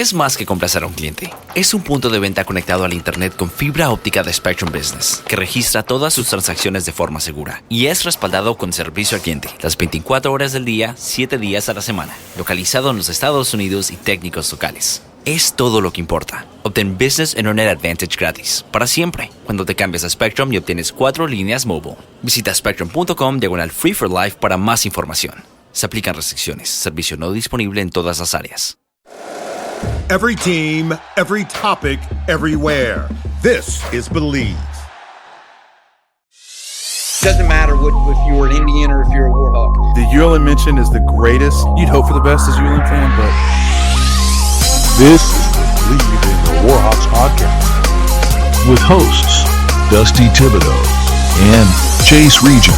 es más que complacer a un cliente. Es un punto de venta conectado al Internet con fibra óptica de Spectrum Business, que registra todas sus transacciones de forma segura y es respaldado con servicio al cliente, las 24 horas del día, 7 días a la semana, localizado en los Estados Unidos y técnicos locales. Es todo lo que importa. Obtén Business Internet Advantage gratis, para siempre, cuando te cambies a Spectrum y obtienes 4 líneas mobile. Visita spectrum.com/free for life para más información. Se aplican restricciones. Servicio no disponible en todas las áreas. Every team, every topic, everywhere. This is Bleav. Doesn't matter if you were an Indian or if you're a Warhawk. The ULM mention is the greatest. You'd hope for the best as a ULM fan, but this is the Bleav in the Warhawks podcast with hosts Dusty Thibodeaux and Chase Regian.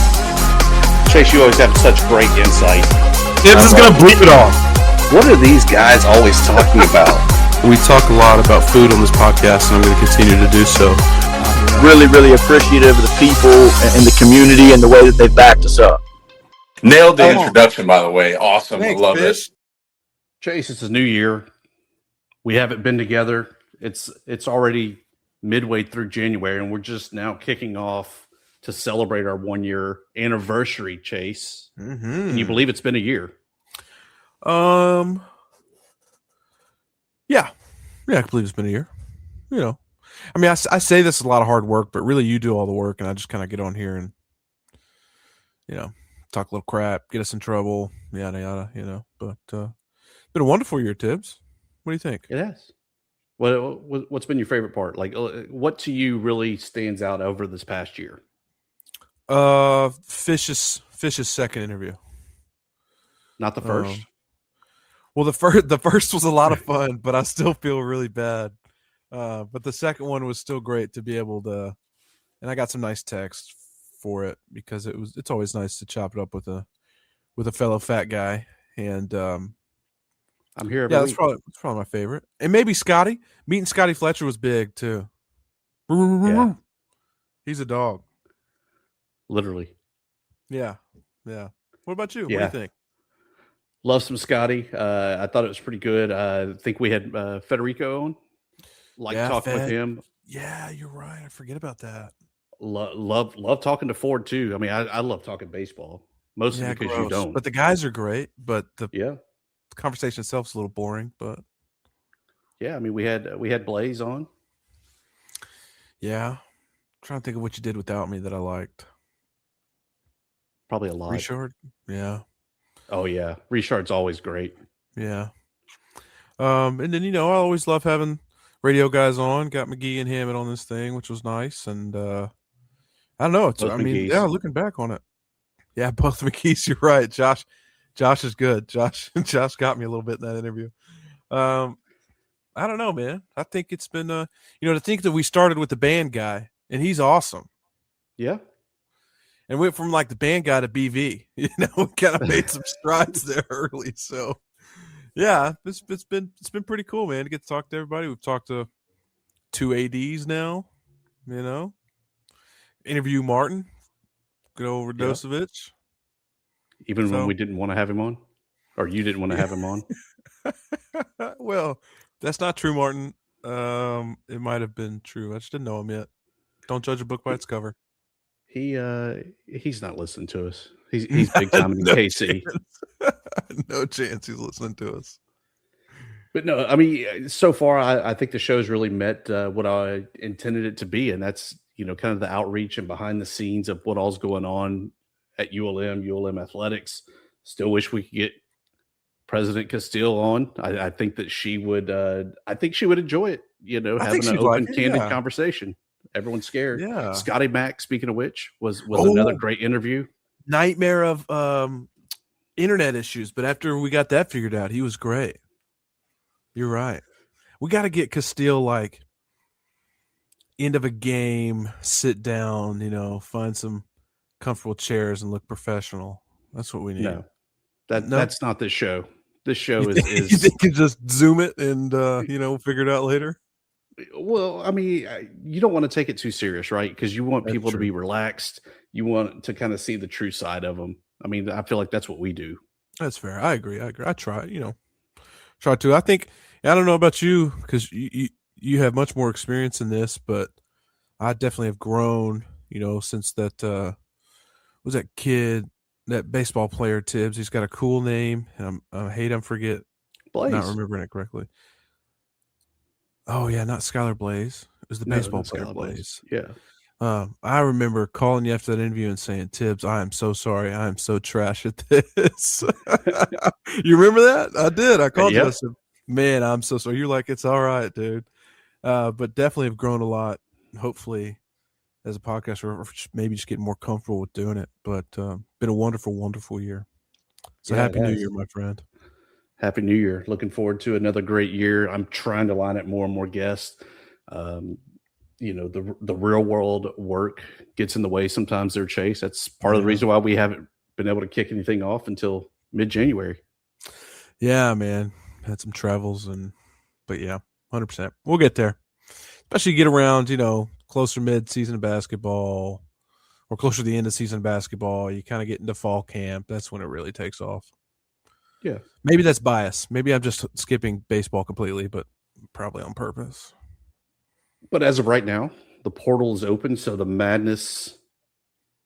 Chase, you always have such great insight. Tibbs is going to bleep it all. What are these guys always talking about? We talk a lot about food on this podcast, and I'm going to continue to do so. Really, really appreciative of the people and the community and the way that they've backed us up. Nailed the introduction, by the way. Awesome. Thanks, I love Fish. it. Chase, it's a new year. We haven't been together. It's already midway through January, and we're just now kicking off to celebrate our 1-year anniversary, Chase. Mm-hmm. Can you believe it's been a year? Yeah, I can believe it's been a year. You know, I mean, I say this is a lot of hard work, but really you do all the work, and I just kind of get on here and, you know, talk a little crap, get us in trouble, yada, yada, you know. But been a wonderful year, Tibbs. What do you think? It has. What's been your favorite part? Like, what to you really stands out over this past year? Fish's second interview. Not the first. Well, the first was a lot of fun, but I still feel really bad. But the second one was still great to be able to, and I got some nice text for it because it's always nice to chop it up with a fellow fat guy. And I'm here. Yeah, that's probably my favorite. And maybe Scotty. Meeting Scotty Fletcher was big too. Yeah. He's a dog. Literally. Yeah. What about you? Yeah. What do you think? Love some Scotty. I thought it was pretty good. I think we had Federico on. Talking with him. Yeah, you're right. I forget about that. Love talking to Ford too. I mean, I love talking baseball. Mostly because gross. You don't. But the guys are great. But the – conversation itself is a little boring, but yeah, I mean we had Bleav on. Yeah, I'm trying to think of what you did without me that I liked. Probably a lot. Richard, yeah. Oh yeah, Richard's always great. Yeah. And then I always love having radio guys on. Got McGee and Hammond on this thing, which was nice. And I don't know. Looking back on it, yeah, both McGee's. You're right, Josh is good. Josh got me a little bit in that interview. I don't know, man. I think it's been, to think that we started with the band guy, and he's awesome. Yeah. And went from like the band guy to BV. We kind of made some strides there early. So, yeah, it's been pretty cool, man, to get to talk to everybody. We've talked to 2 ADs now. Interview Martin. Go over Dosevich. Even when we didn't want to have him on? Or you didn't want to have him on? Well, that's not true, Martin. It might have been true. I just didn't know him yet. Don't judge a book by its cover. He's not listening to us. He's big time in KC. No chance he's listening to us. But no, I mean, so far I think the show's really met what I intended it to be, and that's kind of the outreach and behind the scenes of what all's going on at ULM Athletics. Still wish we could get President Castile on. I think that she would. I think she would enjoy it. Having an open, candid conversation. Everyone's scared. Yeah. Scotty Mack, speaking of which, was another great interview. Nightmare of internet issues, but after we got that figured out, he was great. You're right. We got to get Castile like end of a game, sit down. Find some comfortable chairs and look professional. That's what we need. No, that's not this show. This show is you think you just zoom it and figure it out later. Well, I mean, you don't want to take it too serious, right? Because you want people to be relaxed. You want to kind of see the true side of them. I mean, I feel like that's what we do. That's fair. I agree. I try to. I think I don't know about you because you have much more experience in this, but I definitely have grown, since that was that kid, that baseball player Tibbs. He's got a cool name, and I hate I'm forget not remembering it correctly. Oh yeah, not Skylar Blaze. It was the baseball player Blaze. Yeah. I remember calling you after that interview and saying, Tibbs, I am so sorry. I am so trash at this. You remember that? I did. I called you. I said, man, I'm so sorry. You're like, it's all right, dude. But definitely have grown a lot, hopefully, as a podcaster, or maybe just getting more comfortable with doing it. But been a wonderful, wonderful year. So happy New Year, my friend. Happy New Year. Looking forward to another great year. I'm trying to line up more and more guests. The real world work gets in the way sometimes there, Chase. That's part of the reason why we haven't been able to kick anything off until mid-January. Yeah, man. Had some travels, but yeah, 100%. We'll get there. Especially get around, closer mid-season of basketball or closer to the end of season of basketball. You kind of get into fall camp. That's when it really takes off. Yeah. Maybe that's bias. Maybe I'm just skipping baseball completely, but probably on purpose. But as of right now, the portal is open, so the madness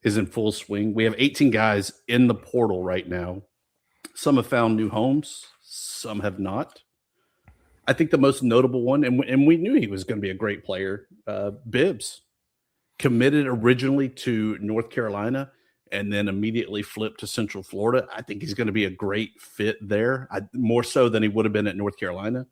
is in full swing. We have 18 guys in the portal right now. Some have found new homes, some have not. I think the most notable one, and we knew he was going to be a great player, Bibbs, committed originally to North Carolina and then immediately flipped to Central Florida. I think he's going to be a great fit there, more so than he would have been at North Carolina.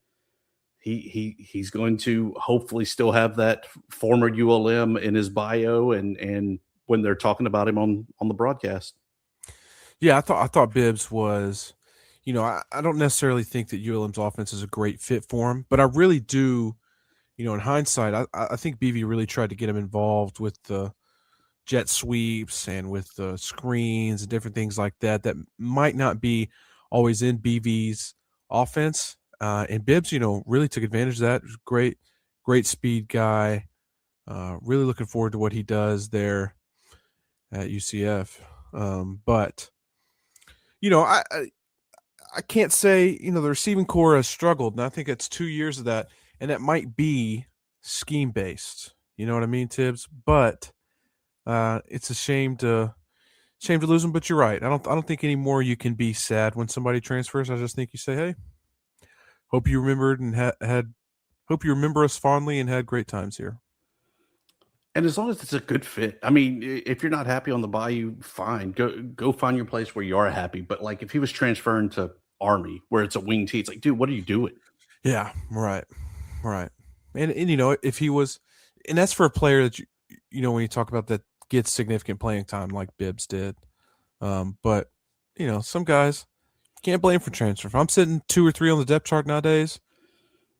He's going to hopefully still have that former ULM in his bio and when they're talking about him on the broadcast. Yeah, I thought Bibbs was, I don't necessarily think that ULM's offense is a great fit for him, but I really do, in hindsight, I think BV really tried to get him involved with the jet sweeps and with the screens and different things like that might not be always in BV's offense. And Bibbs, really took advantage of that. Great speed guy. Really looking forward to what he does there at UCF. But I can't say, the receiving core has struggled, and I think it's 2 years of that, and that might be scheme based. You know what I mean, Tibbs? But it's a shame to lose him. But you're right. I don't think anymore you can be sad when somebody transfers. I just think you say, hey, hope you remembered and hope you remember us fondly and had great times here. And as long as it's a good fit, I mean, if you're not happy on the Bayou, fine, go find your place where you are happy. But like, if he was transferring to Army, where it's a wing tee, it's like, dude, what are you doing? Yeah, right. And if he was, and that's for a player that when you talk about that gets significant playing time like Bibbs did. But some guys can't blame for transfer. If I'm sitting 2 or 3 on the depth chart nowadays,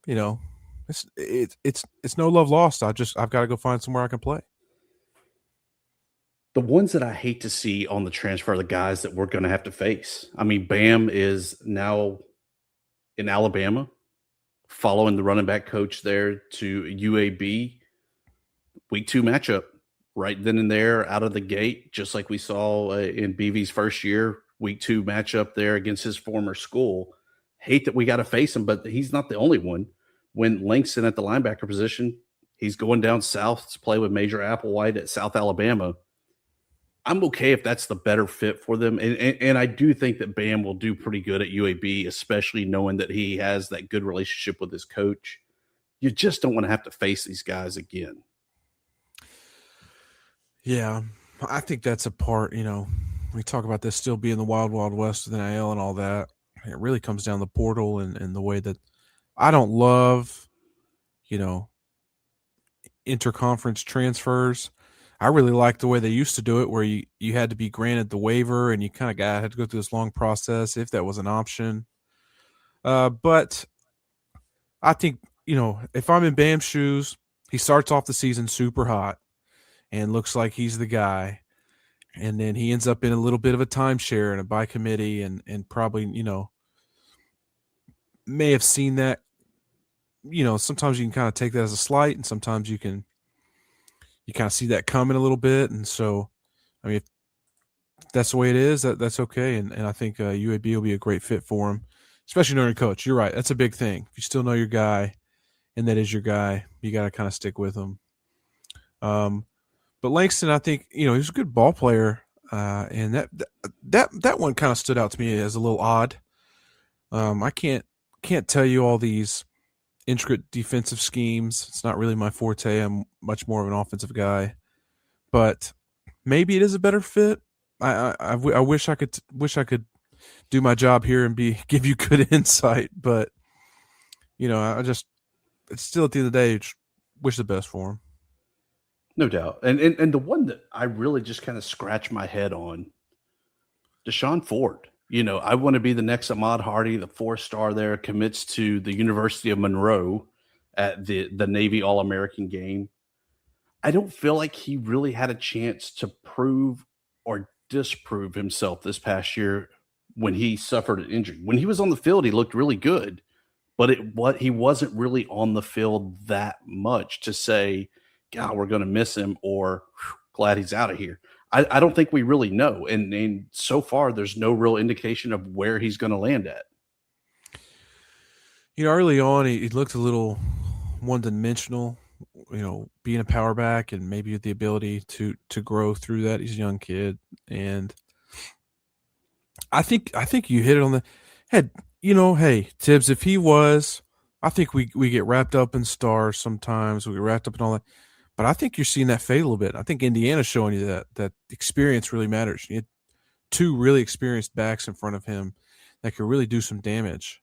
it's no love lost. I've got to go find somewhere I can play. The ones that I hate to see on the transfer are the guys that we're going to have to face. I mean, Bam is now in Alabama, following the running back coach there to UAB. Week 2 matchup, right then and there, out of the gate, just like we saw in BV's first year. Week 2 matchup there against his former school. Hate that we got to face him, but he's not the only one. When Langston at the linebacker position, he's going down south to play with Major Applewhite at South Alabama. I'm okay if that's the better fit for them. And I do think that Bam will do pretty good at UAB, especially knowing that he has that good relationship with his coach. You just don't want to have to face these guys again. Yeah, I think that's a part, we talk about this still being the wild, wild west with NIL and all that. It really comes down to the portal and the way that I don't love, interconference transfers. I really like the way they used to do it where you had to be granted the waiver and you kind of had to go through this long process if that was an option. But I think, if I'm in Bam's shoes, he starts off the season super hot and looks like he's the guy. And then he ends up in a little bit of a timeshare and a by committee and probably, may have seen that. Sometimes you can kind of take that as a slight and sometimes you kind of see that coming a little bit. And so, I mean, if that's the way it is, that's okay. And I think UAB will be a great fit for him. especially knowing your coach. You're right. That's a big thing. If you still know your guy, and that is your guy, you got to kind of stick with him. But Langston, I think, he was a good ball player, and that one kind of stood out to me as a little odd. I can't tell you all these intricate defensive schemes. It's not really my forte. I'm much more of an offensive guy, but maybe it is a better fit. I wish I could do my job here and give you good insight, but it's still at the end of the day, wish the best for him. No doubt. And the one that I really just kind of scratch my head on, Deshaun Ford. I want to be the next Ahmad Hardy, the 4-star there, commits to the University of Monroe at the Navy All-American game. I don't feel like he really had a chance to prove or disprove himself this past year when he suffered an injury. When he was on the field, he looked really good, but he wasn't really on the field that much to say, God, we're going to miss him, or glad he's out of here. I don't think we really know. And so far, there's no real indication of where he's going to land at. Early on, he looked a little one-dimensional, being a power back and maybe with the ability to grow through that. He's a young kid. And I think you hit it on the head. Hey, Tibbs, if he was, I think we get wrapped up in stars sometimes. We get wrapped up in all that. But I think you're seeing that fade a little bit. I think Indiana's showing you that experience really matters. You had 2 really experienced backs in front of him that could really do some damage.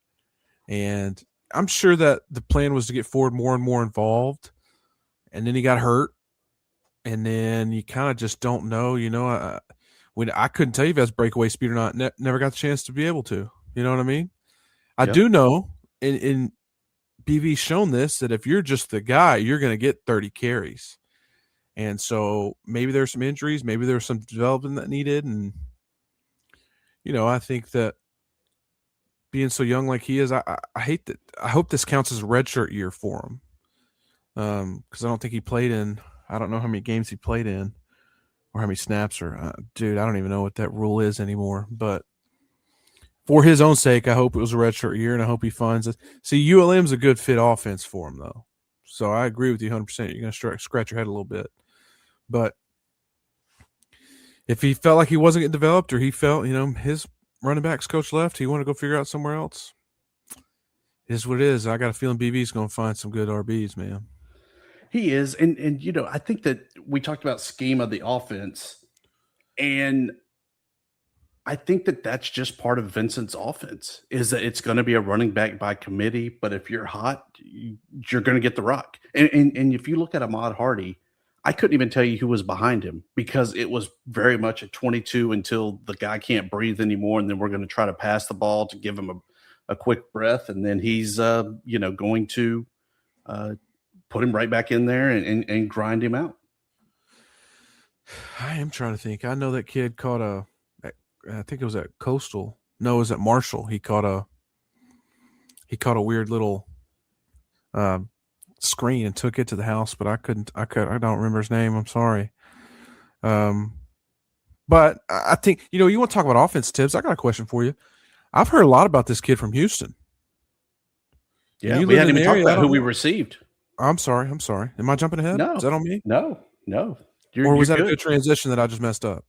And I'm sure that the plan was to get Ford more and more involved. And then he got hurt. And then you kind of just don't know. When I couldn't tell you if that's breakaway speed or not. Never got the chance to be able to. You know what I mean? I do know, in BV's shown this, that if you're just the guy, you're going to get 30 carries. And so maybe there's some injuries, maybe there's some development that needed. And, I think that being so young like he is, I hate that. I hope this counts as a redshirt year for him. Because I don't think he played in, I don't know how many games he played in or how many snaps dude, I don't even know what that rule is anymore. But for his own sake, I hope it was a redshirt year, and I hope he finds it. See, ULM's a good fit offense for him, though. So I agree with you 100%. You're going to scratch your head a little bit. But if he felt like he wasn't getting developed, or he felt, his running backs coach left, he wanted to go figure out somewhere else, it is what it is. I got a feeling BB's going to find some good RBs, man. He is. And I think that we talked about scheme of the offense, and I think that that's just part of Vincent's offense, is that it's going to be a running back by committee. But if you're hot, you're going to get the rock. And if you look at Ahmad Hardy, I couldn't even tell you who was behind him, because it was very much a 22 until the guy can't breathe anymore. And then we're going to try to pass the ball to give him a quick breath. And then he's, going to put him right back in there and grind him out. I am trying to think. I know that kid caught I think it was at Coastal. No, it was at Marshall. He caught a weird little screen and took it to the house, but I don't remember his name. I'm sorry. But I think, you want to talk about offense tips. I got a question for you. I've heard a lot about this kid from Houston. Yeah, we hadn't even talked about who we received. I'm sorry. Am I jumping ahead? No. Is that on me? No. Or was that a good transition that I just messed up?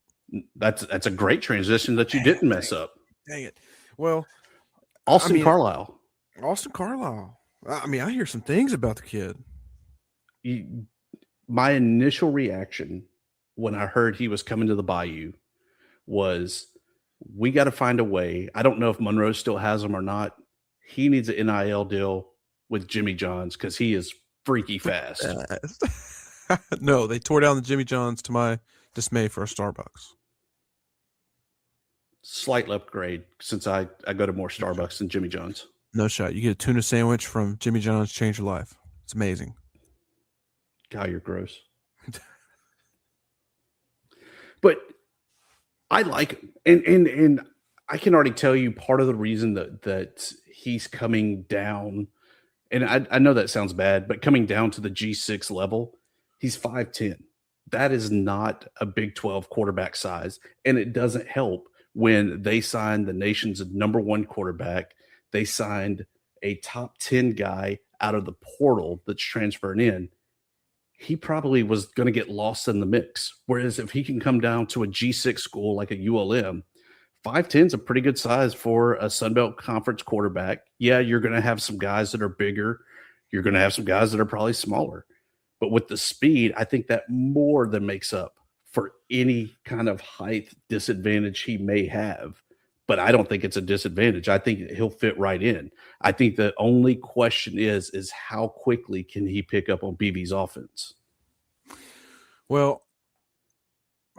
That's a great transition that you didn't mess up. Dang it. Well, Austin Carlisle. I mean, I hear some things about the kid. My initial reaction when I heard he was coming to the Bayou was, we got to find a way. I don't know if Monroe still has him or not. He needs an NIL deal with Jimmy John's, because he is freaky fast. No, they tore down the Jimmy John's, to my dismay, for a Starbucks. Slight upgrade, since I go to more Starbucks than Jimmy John's. No shot. You get a tuna sandwich from Jimmy John's, change your life. It's amazing. God, you're gross. But I like him. And I can already tell you part of the reason that he's coming down, and I know that sounds bad, but coming down to the G6 level, he's 5'10". That is not a Big 12 quarterback size, and it doesn't help when they sign the nation's #1 quarterback they signed a top 10 guy out of the portal that's transferring in, he probably was going to get lost in the mix. Whereas if he can come down to a G6 school like a ULM, 5'10 is a pretty good size for a Sun Belt Conference quarterback. Yeah, you're going to have some guys that are bigger. You're going to have some guys that are probably smaller. But with the speed, I think that more than makes up for any kind of height disadvantage he may have. But I don't think it's a disadvantage. I think he'll fit right in. I think the only question is how quickly can he pick up on BV's offense? Well,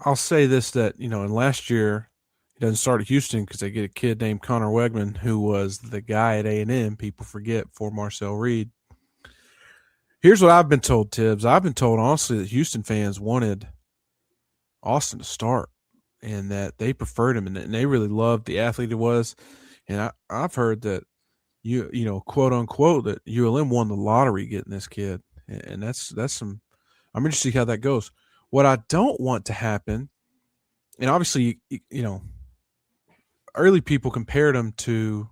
I'll say this, that, in last year, he doesn't start at Houston because they get a kid named Connor Wegman, who was the guy at A&M, people forget, for Marcel Reed. Here's what I've been told, Tibbs. I've been told, honestly, that Houston fans wanted Austin to start and that they preferred him and they really loved the athlete he was. And I've heard that, quote unquote, that ULM won the lottery getting this kid. And that's some – I'm interested to see how that goes. What I don't want to happen, and obviously, early people compared him to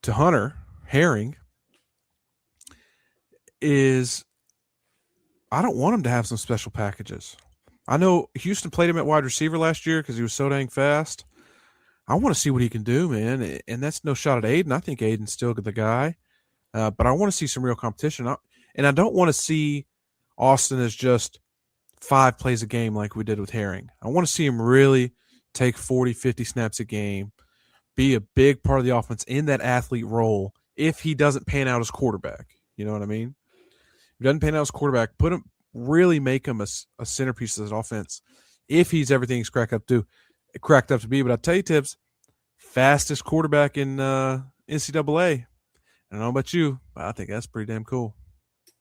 Hunter Herring, is I don't want him to have some special packages. I know Houston played him at wide receiver last year because he was so dang fast. I want to see what he can do, man. And that's no shot at Aiden. I think Aiden's still the guy. But I want to see some real competition. And I don't want to see Austin as just 5 plays a game like we did with Herring. I want to see him really take 40, 50 snaps a game, be a big part of the offense in that athlete role if he doesn't pan out as quarterback. You know what I mean? If he doesn't pan out as quarterback, really make him a centerpiece of this offense if he's everything he's cracked up to be. But I'll tell you, Tibbs, fastest quarterback in NCAA. I don't know about you, but I think that's pretty damn cool.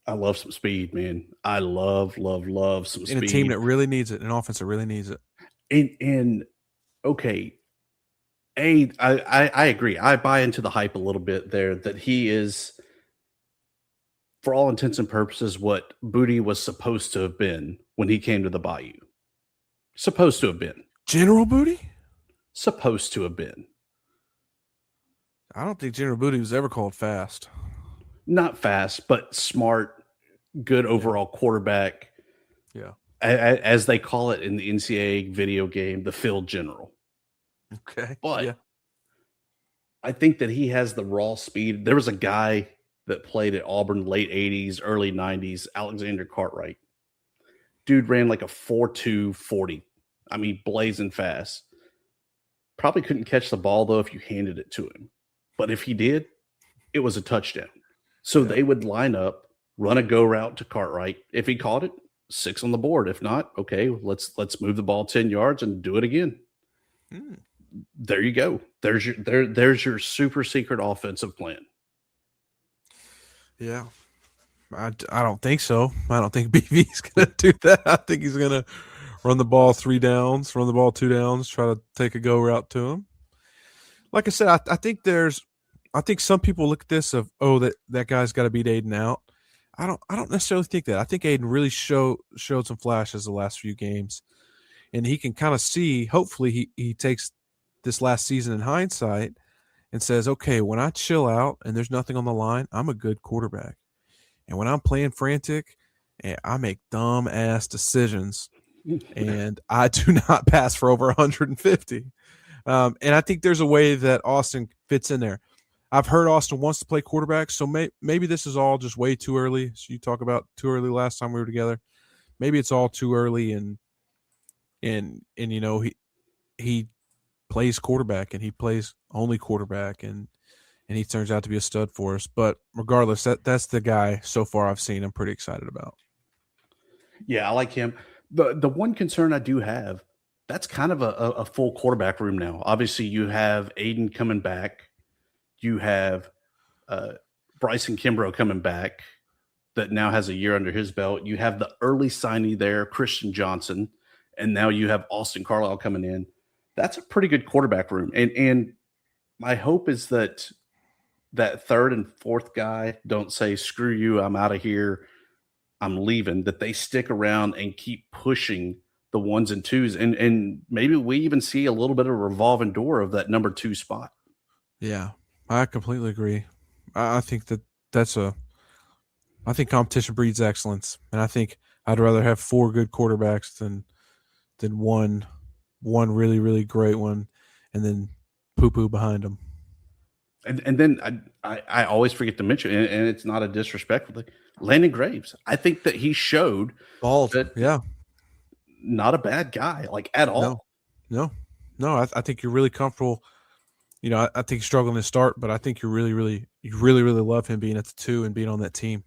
I love some speed, man. I love some speed. In a team that really needs it, an offense that really needs it. And okay, I agree. I buy into the hype a little bit there that he is, for all intents and purposes, what Booty was supposed to have been when he came to the Bayou. Supposed to have been. General Booty? Supposed to have been. I don't think General Booty was ever called fast. Not fast, but smart, good overall quarterback. Yeah. As they call it in the NCAA video game, the field general. Okay. But yeah. I think that he has the raw speed. There was a guy that played at Auburn late 80s, early 90s, Alexander Cartwright. Dude ran like a 4.2 40. I mean, blazing fast. Probably couldn't catch the ball, though, if you handed it to him. But if he did, it was a touchdown. So they would line up, run a go route to Cartwright. If he caught it, 6 on the board. If not, okay, let's move the ball 10 yards and do it again. There you go. There's your super secret offensive plan. Yeah. I don't think so. I don't think BV's going to do that. I think he's going to run the ball 3 downs, run the ball 2 downs, try to take a go route to him. Like I said, I think some people look at this of, that guy's got to beat Aiden out. I don't necessarily think that. I think Aiden really showed some flashes the last few games, and he can kind of see. Hopefully, he takes this last season in hindsight and says, "Okay, when I chill out and there's nothing on the line, I'm a good quarterback, and when I'm playing frantic, and I make dumb ass decisions, and I do not pass for over 150." And I think there's a way that Austin fits in there. I've heard Austin wants to play quarterback, so maybe this is all just way too early. So you talk about too early last time we were together. Maybe it's all too early, and he plays quarterback and he plays only quarterback, and he turns out to be a stud for us. But regardless, that's the guy so far I've seen I'm pretty excited about. Yeah, I like him. The one concern I do have, that's kind of a full quarterback room now. Obviously, you have Aiden coming back. You have Bryson Kimbrough coming back that now has a year under his belt. You have the early signee there, Christian Johnson, and now you have Austin Carlisle coming in. That's a pretty good quarterback room. And my hope is that 3rd and 4th guy don't say, screw you, I'm out of here, I'm leaving, that they stick around and keep pushing the 1s and 2s. And maybe we even see a little bit of a revolving door of that number 2 spot. Yeah, I completely agree. I think I think competition breeds excellence, and I think I'd rather have 4 good quarterbacks than one really really great one, and then poo poo behind them. And then I always forget to mention, and it's not a disrespectful thing, Landon Graves. I think that he showed Bald, that yeah, not a bad guy, like at no, all. no. I think you're really comfortable. I think he's struggling to start, but I think you really love him being at the 2 and being on that team.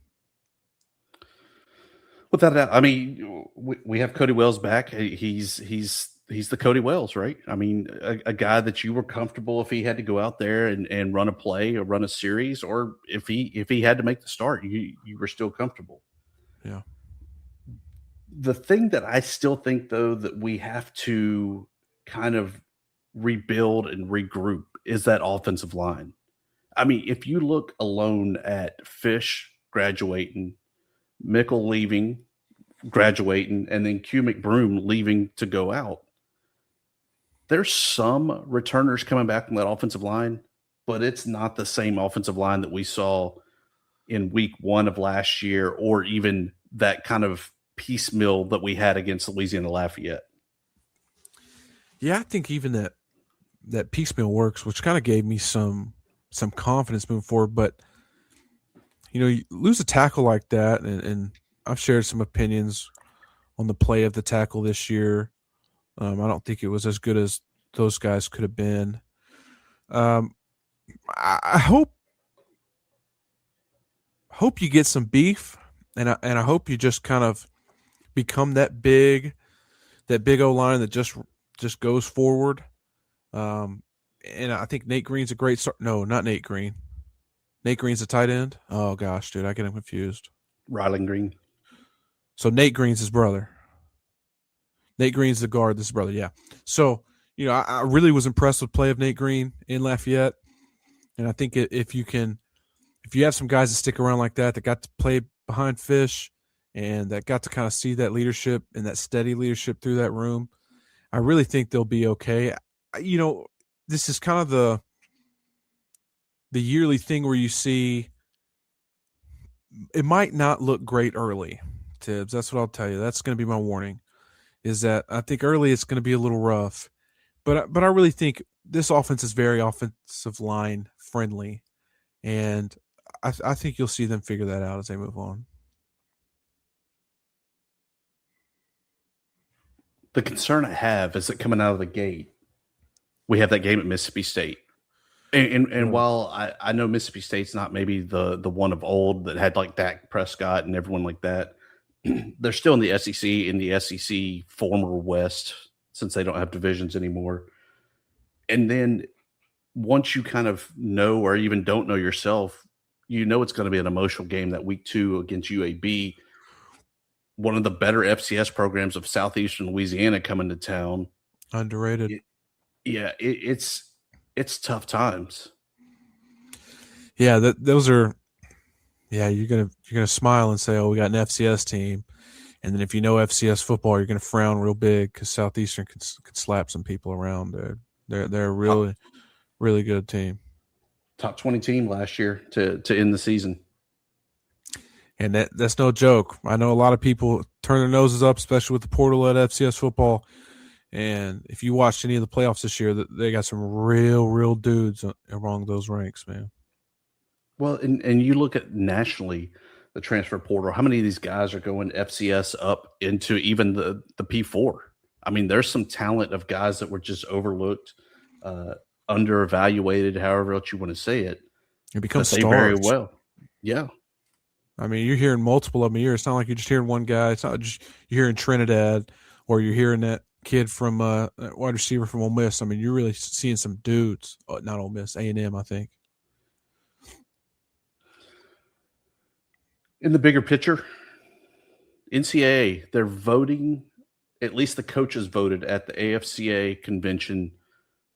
Without a doubt, I mean, we have Cody Wells back. He's the Cody Wells, right? I mean, a guy that you were comfortable if he had to go out there and run a play or run a series, or if he had to make the start, you were still comfortable. Yeah. The thing that I still think, though, that we have to kind of rebuild and regroup is that offensive line. I mean, if you look alone at Fish graduating, Mickle leaving, graduating, and then Q McBroom leaving to go out, there's some returners coming back from that offensive line, but it's not the same offensive line that we saw in week 1 of last year, or even that kind of piecemeal that we had against Louisiana Lafayette. Yeah, I think even that piecemeal works, which kind of gave me some confidence moving forward. But you lose a tackle like that, and I've shared some opinions on the play of the tackle this year. I don't think it was as good as those guys could have been. I hope you get some beef, and I hope you just kind of become that big O line that just goes forward. And I think Nate Green's a great start. No, not Nate Green. Nate Green's a tight end. Oh gosh, dude, I get him confused. Ryland Green. So Nate Green's his brother. Nate Green's the guard. This is brother. Yeah. So I really was impressed with play of Nate Green in Lafayette, and I think if you have some guys that stick around like that got to play behind Fish, and that got to kind of see that leadership and that steady leadership through that room, I really think they'll be okay. This is kind of the yearly thing where you see it might not look great early, Tibbs. That's what I'll tell you. That's going to be my warning, is that I think early it's going to be a little rough. But I really think this offense is very offensive line friendly, and I think you'll see them figure that out as they move on. The concern I have is that coming out of the gate, we have that game at Mississippi State. And while I know Mississippi State's not maybe the one of old that had like Dak Prescott and everyone like that, they're still in the SEC, in the SEC former West, since they don't have divisions anymore. And then once you kind of know or even don't know yourself, it's going to be an emotional game that week 2 against UAB, one of the better FCS programs of Southeastern Louisiana coming to town. Underrated. It's tough times. Yeah, those are. Yeah, you're gonna smile and say, "Oh, we got an FCS team," and then if you know FCS football, you're gonna frown real big because Southeastern could slap some people around. Dude, they're a really really good team. Top 20 team last year to end the season. And that's no joke. I know a lot of people turn their noses up, especially with the portal at FCS football. And if you watched any of the playoffs this year, they got some real dudes along those ranks, man. Well, and you look at nationally, the transfer portal, how many of these guys are going FCS up into even the P4? I mean, there's some talent of guys that were just overlooked, underevaluated, however else you want to say it. It becomes stars. Very well. Yeah. I mean, you're hearing multiple of them a year. It's not like you're just hearing one guy. It's not just you're hearing Trinidad or you're hearing that kid from wide receiver from Ole Miss. I mean, you're really seeing some dudes. Not Ole Miss, A&M, I think. In the bigger picture, NCAA, they're voting, at least the coaches voted at the AFCA convention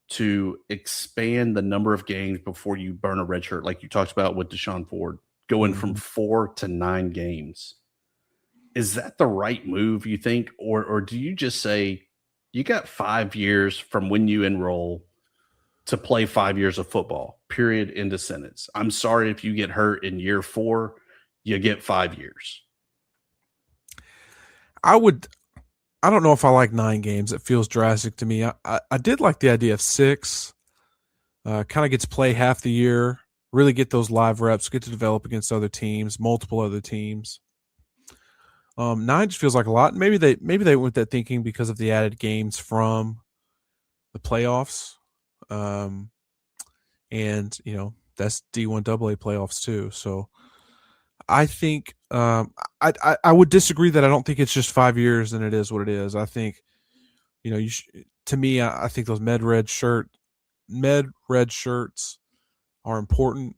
to expand the number of games before you burn a red shirt, like you talked about with Deshaun Ford, going from 4 to 9 games. Is that the right move, you think? Or do you just say you got 5 years from when you enroll to play 5 years of football, period, end of sentence. I'm sorry if you get hurt in year 4, you get 5 years. I don't know if I like 9 games. It feels drastic to me. I did like the idea of 6. Kind of gets play half the year, really get those live reps, get to develop against other teams, multiple other teams. 9 just feels like a lot. Maybe they went with that thinking because of the added games from the playoffs. And that's D1 AA playoffs too. So I think I would disagree that I don't think it's just 5 years and it is what it is. I think to me, I think those med red shirts are important.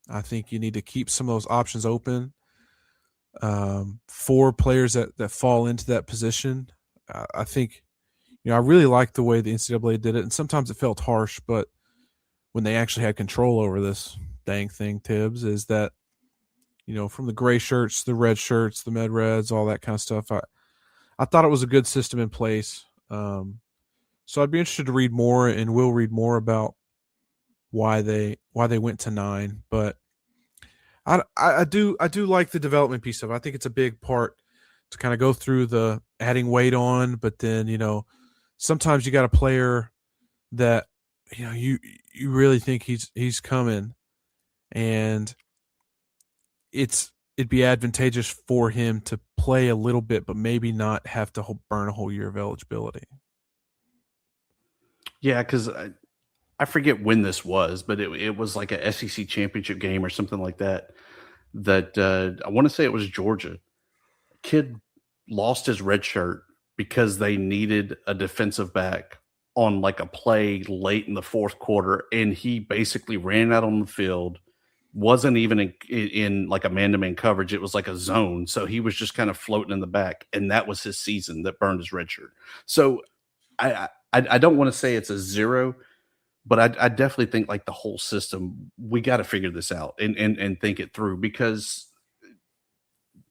I think you need to keep some of those options open for players that fall into that position. I think I really like the way the NCAA did it, and sometimes it felt harsh, but when they actually had control over this dang thing, Tibbs, is that from the gray shirts, the red shirts, the med reds, all that kind of stuff. I thought it was a good system in place. So I'd be interested to read more, and will read more about why they went to 9. But I do like the development piece of it. I think it's a big part to kind of go through the adding weight on, but then sometimes you got a player that you really think he's coming, and it'd be advantageous for him to play a little bit, but maybe not have to burn a whole year of eligibility. Yeah, because I forget when this was, but it was like a SEC championship game or something like that. I want to say it was Georgia. Kid lost his red shirt because they needed a defensive back on like a play late in the fourth quarter, and he basically ran out on the field. Wasn't even in like a man-to-man coverage. It was like a zone. So he was just kind of floating in the back, and that was his season that burned his red shirt. So I don't want to say it's a 0, but I definitely think like the whole system, we got to figure this out and think it through, because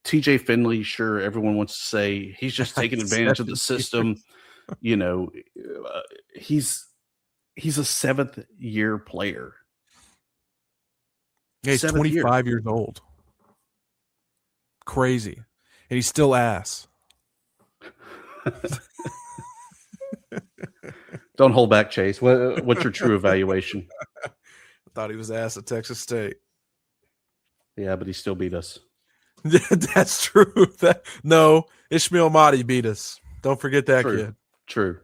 TJ Finley, sure, everyone wants to say he's just taking advantage of the system. He's a 7th year player. Yeah, he's 25 years old. Crazy. And he's still ass. Don't hold back, Chase. What's your true evaluation? I thought he was ass at Texas State. Yeah, but he still beat us. That's true. No, Ishmael Mahdi beat us. Don't forget that kid. True.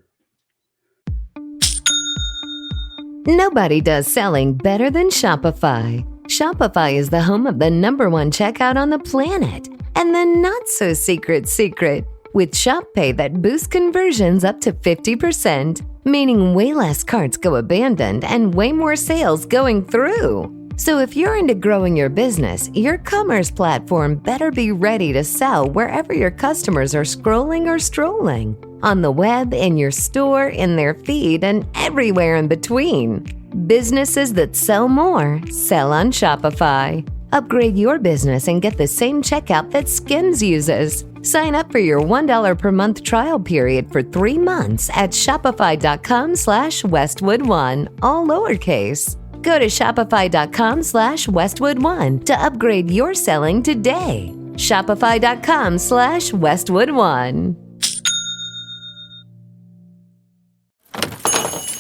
Nobody does selling better than Shopify. Shopify is the home of the #1 checkout on the planet. And the not-so-secret secret, with Shop Pay that boosts conversions up to 50%, meaning way less carts go abandoned and way more sales going through. So if you're into growing your business, your commerce platform better be ready to sell wherever your customers are scrolling or strolling. On the web, in your store, in their feed, and everywhere in between. Businesses that sell more, sell on Shopify. Upgrade your business and get the same checkout that Skims uses. Sign up for your $1 per month trial period for 3 months at shopify.com/Westwood1, all lowercase. Go to shopify.com/Westwood1 to upgrade your selling today. Shopify.com/Westwood1.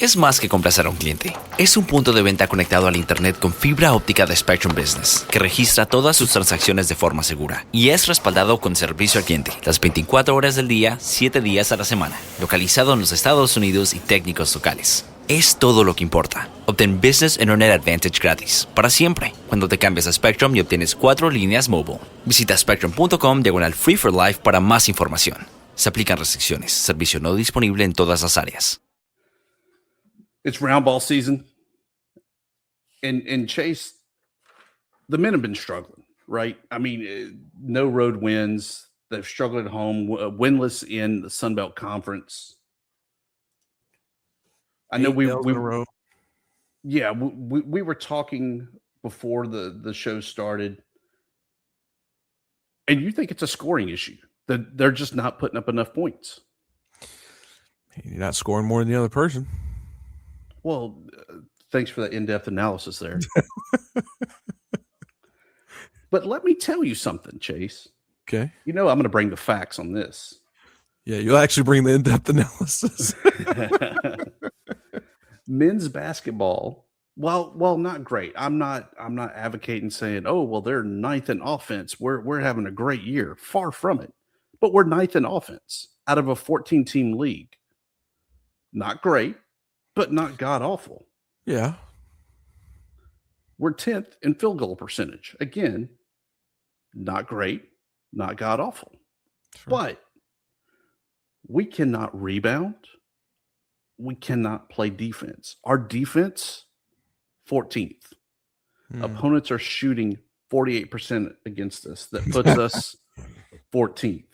Es más que complacer a un cliente. Es un punto de venta conectado al Internet con fibra óptica de Spectrum Business, que registra todas sus transacciones de forma segura y es respaldado con servicio al cliente, las 24 horas del día, 7 días a la semana, localizado en los Estados Unidos y técnicos locales. Es todo lo que importa. Obtén Business Internet Advantage gratis, para siempre, cuando te cambias a Spectrum y obtienes 4 líneas mobile. Visita spectrum.com/free for life para más información. Se aplican restricciones. Servicio no disponible en todas las áreas. It's round ball season. And Chase, the men have been struggling, right? I mean, no road wins. They've struggled at home, winless in the Sun Belt Conference. I know we were talking before the show started, and you think it's a scoring issue, that they're just not putting up enough points. You're not scoring more than the other person. Well, thanks for that in-depth analysis there. But let me tell you something, Chase. Okay. I'm going to bring the facts on this. Yeah, you'll actually bring the in-depth analysis. Men's basketball, well, not great. I'm not advocating saying, oh, well, they're ninth in offense. We're having a great year. Far from it. But we're ninth in offense out of a 14-team league. Not great, but not god-awful. Yeah. We're 10th in field goal percentage. Again, not great, not god-awful. Sure. But we cannot rebound. We cannot play defense. Our defense, 14th. Opponents are shooting 48% against us. That puts us 14th.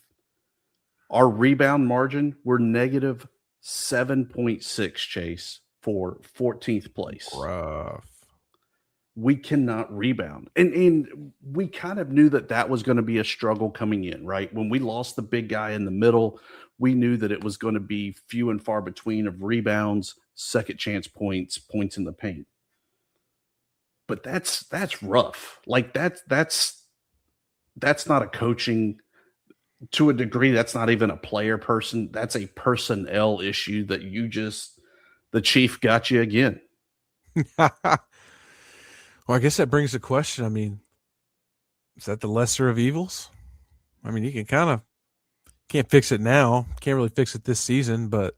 Our rebound margin, we're negative 7.6, Chase, for 14th place. Rough. We cannot rebound. And we kind of knew that was going to be a struggle coming in, right? When we lost the big guy in the middle, we knew that it was going to be few and far between of rebounds, second chance points in the paint. But that's rough. Like that's not a coaching, to a degree, that's not even a player person. That's a personnel issue that the chief got you again. Well, I guess that brings the question. I mean, is that the lesser of evils? I mean, you can't fix it now. Can't really fix it this season, but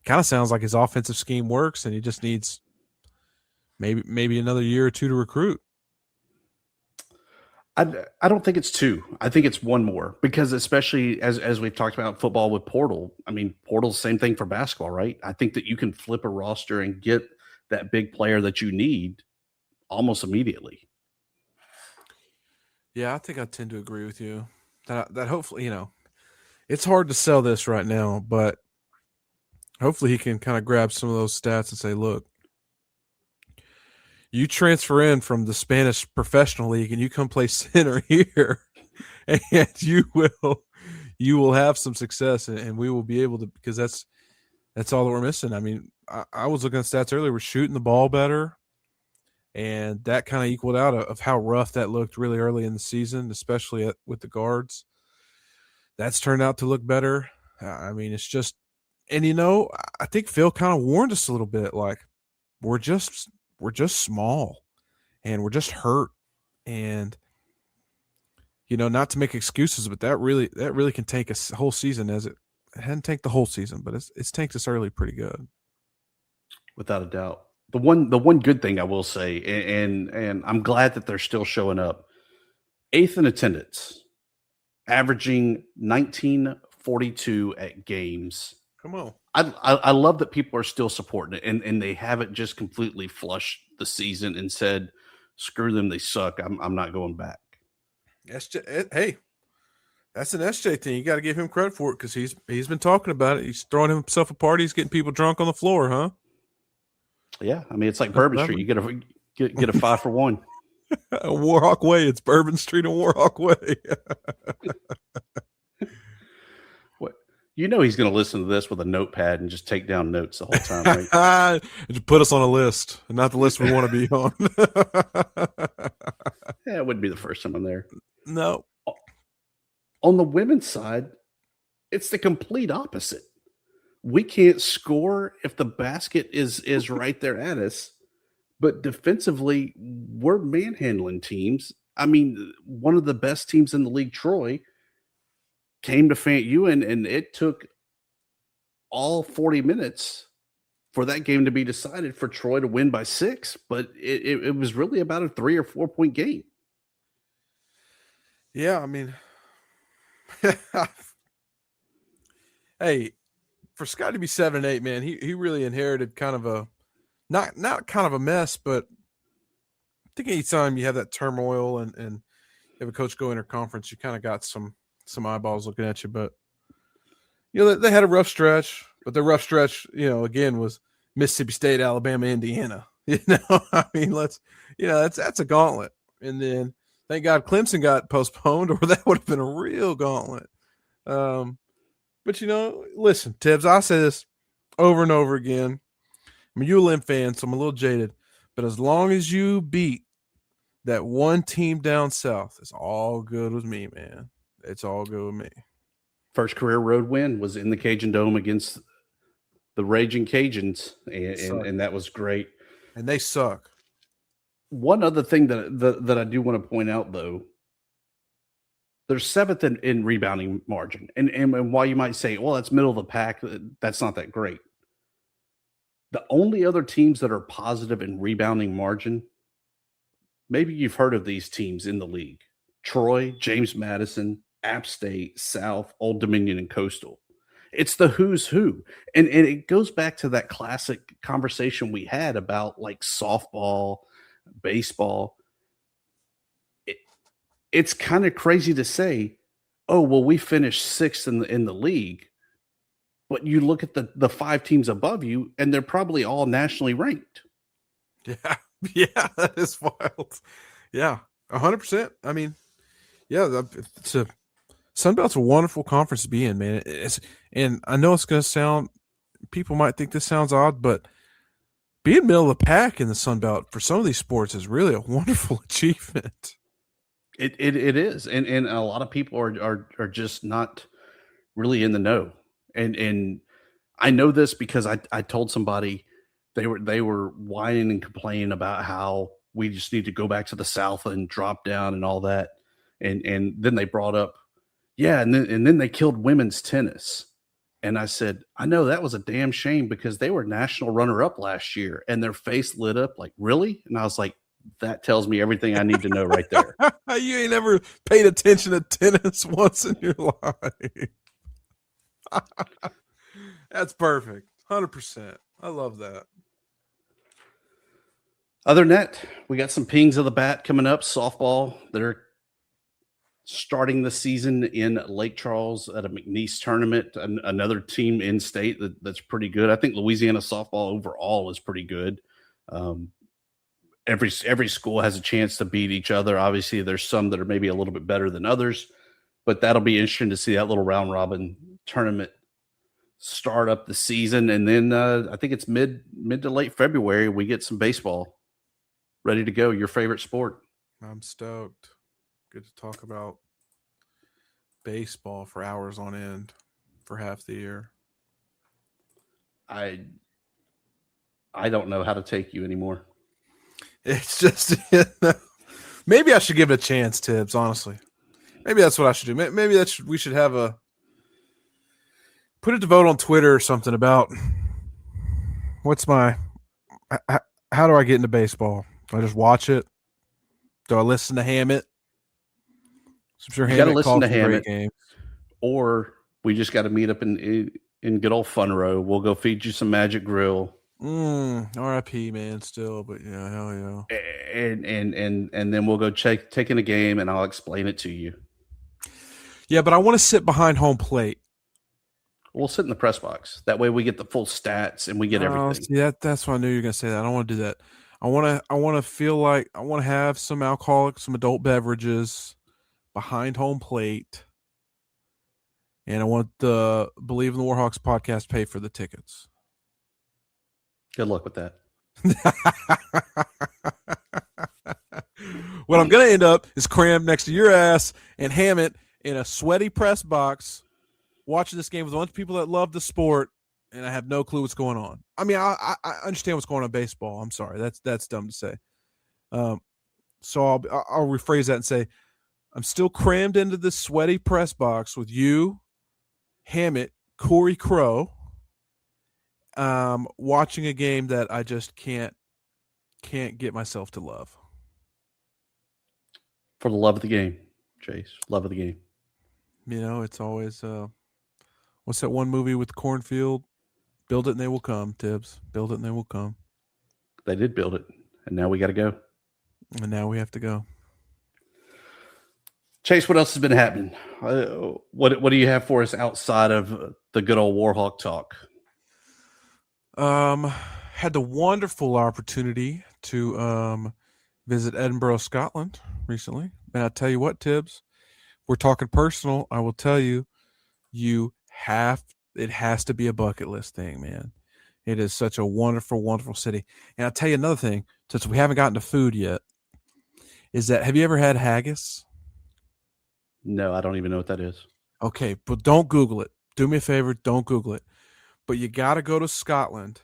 kind of sounds like his offensive scheme works and he just needs maybe another year or two to recruit. I don't think it's two. I think it's one more, because especially as we've talked about football with portal. I mean, portal's same thing for basketball, right? I think that you can flip a roster and get that big player that you need almost immediately. Yeah, I think I tend to agree with you. That hopefully, it's hard to sell this right now, but hopefully he can kind of grab some of those stats and say, look, you transfer in from the Spanish professional league and you come play center here and you will have some success and we will be able to, because that's all that we're missing. I mean, I was looking at stats earlier. We're shooting the ball better, and that kind of equaled out of how rough that looked really early in the season, especially with the guards. That's turned out to look better. I mean, it's just – and, I think Phil kind of warned us a little bit, like we're just small and we're just hurt. And, not to make excuses, but that really can take a whole season, as it hadn't tanked the whole season, but it's tanked us early pretty good. Without a doubt. The one good thing I will say, and I'm glad that they're still showing up, 8th in attendance, averaging 1942 at games. Come on. I love that people are still supporting it, and they haven't just completely flushed the season and said, screw them, they suck, I'm not going back. Hey, that's an SJ thing. You got to give him credit for it, because he's been talking about it. He's throwing himself a party. He's getting people drunk on the floor, huh? Yeah, I mean, it's like Bourbon Street. You get a 5 for 1. Warhawk Way. It's Bourbon Street and Warhawk Way. What? He's going to listen to this with a notepad and just take down notes the whole time, right? Just put us on a list, and not the list we want to be on. Yeah, it wouldn't be the first time I'm there. No. On the women's side, it's the complete opposite. We can't score if the basket is right there at us, but defensively, we're manhandling teams. I mean, one of the best teams in the league, Troy, came to FAMU, and it took all 40 minutes for that game to be decided for Troy to win by 6, but it was really about a 3 or 4 point game. Yeah, I mean, hey, for Scott to be 7-8, man, he really inherited kind of a not kind of a mess, but I think anytime you have that turmoil and you have a coach go interconference, you kind of got some eyeballs looking at you. But they had a rough stretch, but the rough stretch, again, was Mississippi State, Alabama, Indiana. I mean, that's a gauntlet. And then thank God Clemson got postponed, or that would have been a real gauntlet. But listen, Tibbs, I say this over and over again. I'm a ULM fan, so I'm a little jaded. But as long as you beat that one team down south, it's all good with me, man. It's all good with me. First career road win was in the Cajun Dome against the Raging Cajuns, and that was great. And they suck. One other thing that I do want to point out, though, they're seventh in rebounding margin. And while you might say, well, that's middle of the pack, that's not that great. The only other teams that are positive in rebounding margin, maybe you've heard of these teams in the league: Troy, James Madison, App State, South, Old Dominion, and Coastal. It's the who's who. And it goes back to that classic conversation we had about like softball, baseball. It's kind of crazy to say, oh, well, we finished sixth in the league. But you look at the five teams above you, and they're probably all nationally ranked. Yeah. Yeah, that is wild. Yeah, 100%. I mean, yeah, Sunbelt's a wonderful conference to be in, man. And I know it's going to sound, people might think this sounds odd, but being middle of the pack in the Sunbelt for some of these sports is really a wonderful achievement. It is, and a lot of people are just not really in the know. And I know this because I told somebody they were whining and complaining about how we just need to go back to the South and drop down and all that. And then they brought up, yeah, and then they killed women's tennis. And I said, I know that was a damn shame because they were national runner-up last year, and their face lit up like, really? And I was like, that tells me everything I need to know right there. You ain't never paid attention to tennis once in your life. That's perfect. 100%. I love that. Other than that, we got some pings of the bat coming up. Softball, they're starting the season in Lake Charles at a McNeese tournament. Another team in state that's pretty good. I think Louisiana softball overall is pretty good. Every school has a chance to beat each other. Obviously, there's some that are maybe a little bit better than others, but that'll be interesting to see that little round robin tournament start up the season. And then I think it's mid to late February, we get some baseball ready to go. Your favorite sport. I'm stoked. Good to talk about baseball for hours on end for half the year. I don't know how to take you anymore. It's just maybe I should give it a chance, Tibbs, honestly. Maybe that's what I should do. Maybe we should have put it to vote on Twitter or something about how do I get into baseball? Do I just watch it? Do I listen to Hammett? I'm sure you got to listen to Hammett, or we just got to meet up in good old Fun Row. We'll go feed you some Magic Grill. RIP, man, still, but yeah, hell yeah. And then we'll go take in a game, and I'll explain it to you. Yeah, but I want to sit behind home plate. We'll sit in the press box. That way we get the full stats and we get everything. See, that's why I knew you were going to say that. I don't want to do that. I want to feel like I want to have some alcoholic, some adult beverages behind home plate. And I want the Bleav in the Warhawks podcast pay for the tickets. Good luck with that. What I'm going to end up is crammed next to your ass and Hammett in a sweaty press box watching this game with a bunch of people that love the sport, and I have no clue what's going on. I mean, I understand what's going on in baseball. I'm sorry. That's dumb to say. So I'll rephrase that and say I'm still crammed into this sweaty press box with you, Hammett, Corey Crow, watching a game that I just can't get myself to love. For the love of the game, Chase. Love of the game. You know, it's always what's that one movie with the cornfield? Build it and they will come, Tibbs. Build it and they will come. They did build it, and now we got to go. And now we have to go. Chase, what else has been happening? What do you have for us outside of the good old Warhawk talk? Had the wonderful opportunity to visit Edinburgh, Scotland recently. And I tell you what, Tibbs, we're talking personal. I will tell you, it has to be a bucket list thing, man. It is such a wonderful, wonderful city. And I'll tell you another thing, since we haven't gotten to food yet, is that have you ever had haggis? No, I don't even know what that is. Okay, but don't Google it. Do me a favor, don't Google it. But you got to go to Scotland,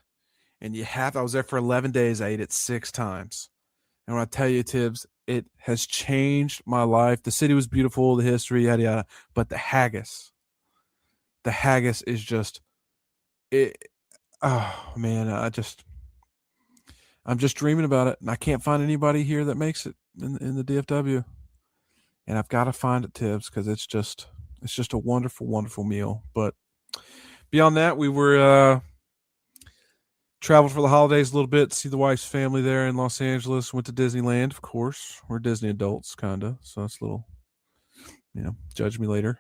and I was there for 11 days. I ate it 6 times. And when I tell you, Tibbs, it has changed my life. The city was beautiful, the history, yada, yada. But the haggis is just it. Oh man, I'm just dreaming about it, and I can't find anybody here that makes it in the DFW. And I've got to find it, Tibbs, because it's just a wonderful, wonderful meal. But beyond that, we were traveled for the holidays a little bit to see the wife's family there in Los Angeles. Went to Disneyland, of course. We're Disney adults, kind of. So it's a little, judge me later.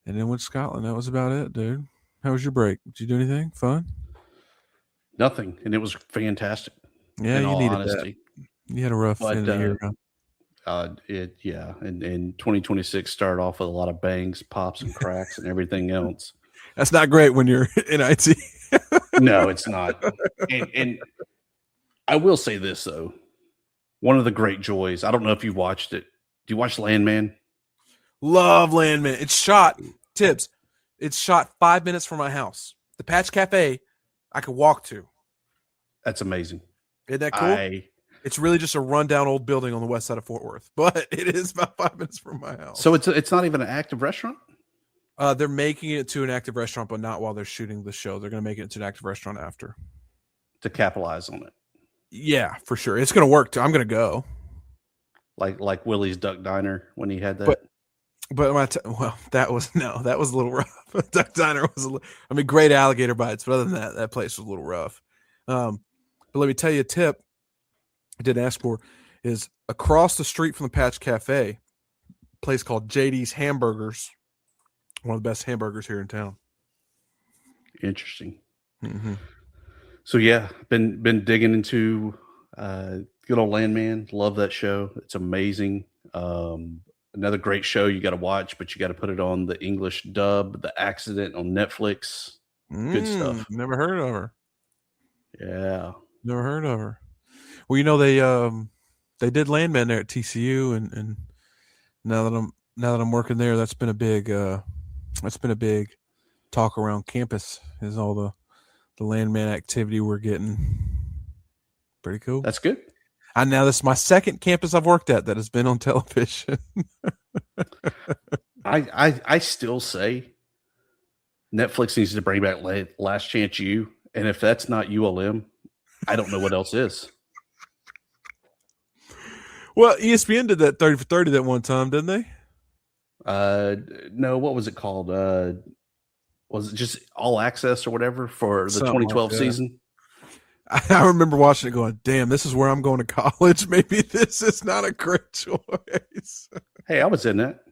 And then went to Scotland. That was about it, dude. How was your break? Did you do anything fun? Nothing. And it was fantastic. Yeah, you needed that. You had a rough end of the year, huh? And 2026 started off with a lot of bangs, pops, and cracks, and everything else. That's not great when you're in IT. No, it's not. And I will say this though, one of the great joys. I don't know if you watched it. Do you watch Landman? Love Landman. It's shot. Tibbs. It's shot 5 minutes from my house. The Patch Cafe, I could walk to. That's amazing. Isn't that cool? It's really just a rundown old building on the west side of Fort Worth, but it is about 5 minutes from my house. So it's not even an active restaurant? They're making it to an active restaurant, but not while they're shooting the show. They're going to make it into an active restaurant after. To capitalize on it. Yeah, for sure. It's going to work too. I'm going to go. Like Willie's Duck Diner when he had that. But that was a little rough. Duck Diner was great alligator bites, but other than that place was a little rough. But let me tell you a tip I didn't ask for is across the street from the Patch Cafe, a place called JD's Hamburgers, one of the best hamburgers here in town. Interesting. Mm-hmm. So yeah, been digging into good old Landman. Love that show. It's amazing. Another great show you got to watch, but you got to put it on the English dub. The Accident on Netflix. Good stuff. Never heard of her. Yeah, never heard of her. Well, they did Landman there at TCU, and now that I'm working there, that's been a big talk around campus. Is all the Landman activity we're getting. Pretty cool. That's good. And now this is my second campus I've worked at that has been on television. I still say Netflix needs to bring back Last Chance U, and if that's not ULM, I don't know what else is. Well, ESPN did that 30 for 30 that one time, didn't they? No, what was it called? Was it just All Access or whatever for the Something 2012 like that. season? I remember watching it going, damn, this is where I'm going to college. Maybe this is not a great choice. Hey, I was in that.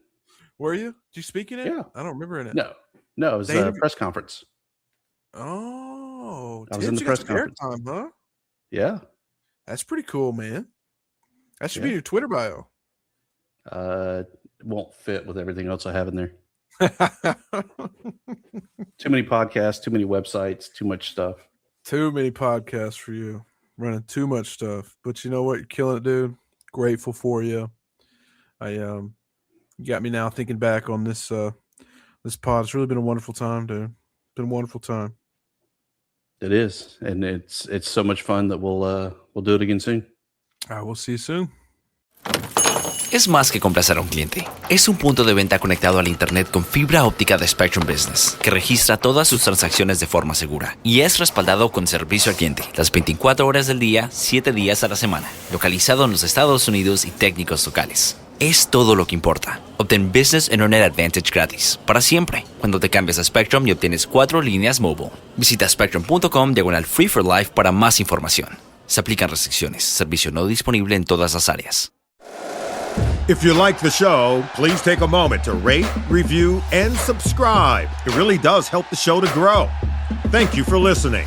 Were you? Did you speak in it? Yeah. I don't remember in it. No, it was a press conference. Oh, I was in the press conference. Time, huh? Yeah. That's pretty cool, man. That should be in your Twitter bio. It won't fit with everything else I have in there. Too many podcasts, too many websites, too much stuff. Too many podcasts for you. Running too much stuff. But you know what? You're killing it, dude. Grateful for you. You got me now thinking back on this this pod. It's really been a wonderful time, dude. Been a wonderful time. It is. And it's so much fun that we'll do it again soon. We'll see you soon. Es más que complacer a un cliente. Es un punto de venta conectado al Internet con fibra óptica de Spectrum Business, que registra todas sus transacciones de forma segura y es respaldado con servicio al cliente, las 24 horas del día, 7 días a la semana, localizado en los Estados Unidos y técnicos locales. Es todo lo que importa. Obtén Business Internet Advantage gratis, para siempre, cuando te cambies a Spectrum y obtienes 4 líneas mobile. Visita spectrum.com/free for life para más información. Se aplican restricciones. Servicio no disponible en todas las áreas. If you like the show, please take a moment to rate, review, and subscribe. It really does help the show to grow. Thank you for listening.